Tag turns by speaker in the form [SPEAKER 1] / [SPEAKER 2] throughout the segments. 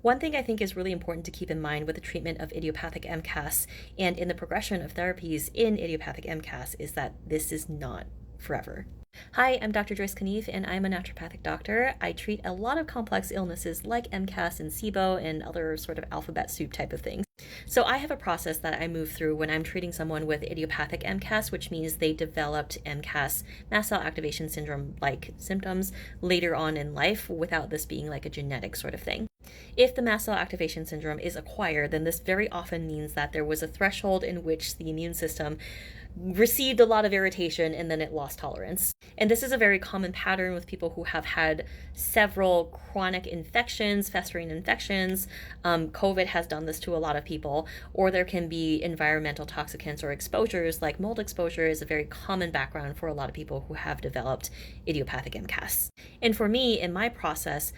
[SPEAKER 1] One thing I think is really important to keep in mind with the treatment of idiopathic MCAS and in the progression of therapies in idiopathic MCAS is that this is not forever. Hi, I'm Dr. Joyce Knief, and I'm a naturopathic doctor. I treat a lot of complex illnesses like MCAS and SIBO and other sort of alphabet soup type of things. So I have a process that I move through when I'm treating someone with idiopathic MCAS, which means they developed MCAS, mast cell activation syndrome-like symptoms later on in life without this being like a genetic sort of thing. If the mast cell activation syndrome is acquired, then this very often means that there was a threshold in which the immune system received a lot of irritation and then it lost tolerance. And this is a very common pattern with people who have had several chronic infections, festering infections. COVID has done this to a lot of people, or there can be environmental toxicants or exposures, like mold exposure is a very common background for a lot of people who have developed idiopathic MCAS. And for me, in my process,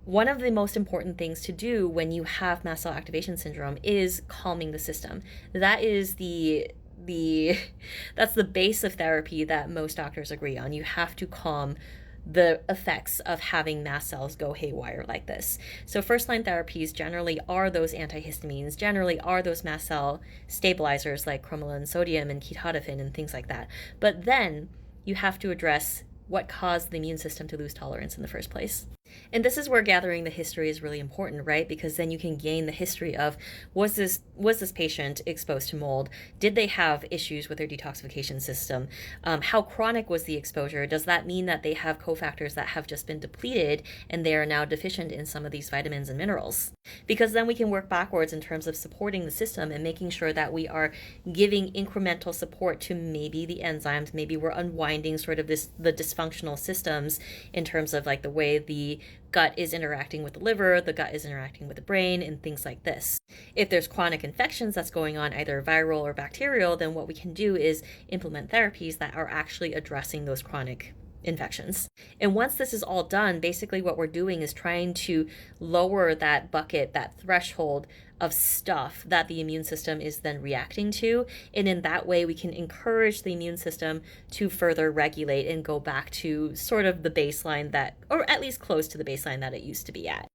[SPEAKER 1] one of the most important things to do when you have mast cell activation syndrome is calming the system. That is that's the base of therapy that most doctors agree on. You have to calm the effects of having mast cells go haywire like this. So first-line therapies generally are those antihistamines, generally are those mast cell stabilizers like cromolyn sodium and ketotifen and things like that. But then you have to address what caused the immune system to lose tolerance in the first place. And this is where gathering the history is really important, right? Because then you can gain the history of, was this patient exposed to mold? Did they have issues with their detoxification system? How chronic was the exposure? Does that mean that they have cofactors that have just been depleted and they are now deficient in some of these vitamins and minerals? Because then we can work backwards in terms of supporting the system and making sure that we are giving incremental support to maybe the enzymes, maybe we're unwinding sort of the dysfunctional systems in terms of like the way the gut is interacting with the liver, the gut is interacting with the brain, and things like this. If there's chronic infections that's going on, either viral or bacterial, then what we can do is implement therapies that are actually addressing those chronic infections. And once this is all done, basically what we're doing is trying to lower that bucket, that threshold of stuff that the immune system is then reacting to. And in that way, we can encourage the immune system to further regulate and go back to sort of the baseline that, or at least close to the baseline that it used to be at.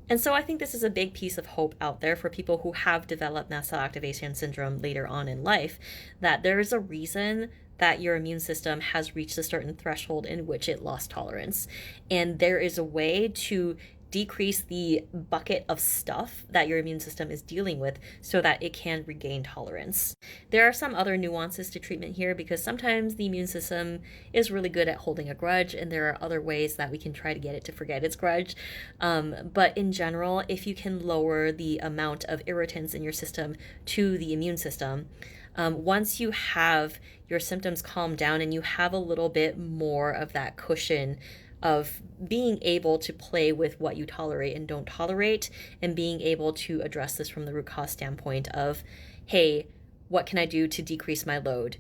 [SPEAKER 1] And so I think this is a big piece of hope out there for people who have developed mast cell activation syndrome later on in life, that there is a reason that your immune system has reached a certain threshold in which it lost tolerance. And there is a way to decrease the bucket of stuff that your immune system is dealing with so that it can regain tolerance. There are some other nuances to treatment here because sometimes the immune system is really good at holding a grudge and there are other ways that we can try to get it to forget its grudge. But in general, if you can lower the amount of irritants in your system to the immune system, once you have your symptoms calmed down and you have a little bit more of that cushion of being able to play with what you tolerate and don't tolerate, and being able to address this from the root cause standpoint of, hey, what can I do to decrease my load?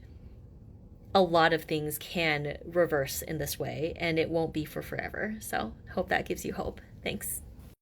[SPEAKER 1] A lot of things can reverse in this way, and it won't be for forever. So hope that gives you hope. Thanks.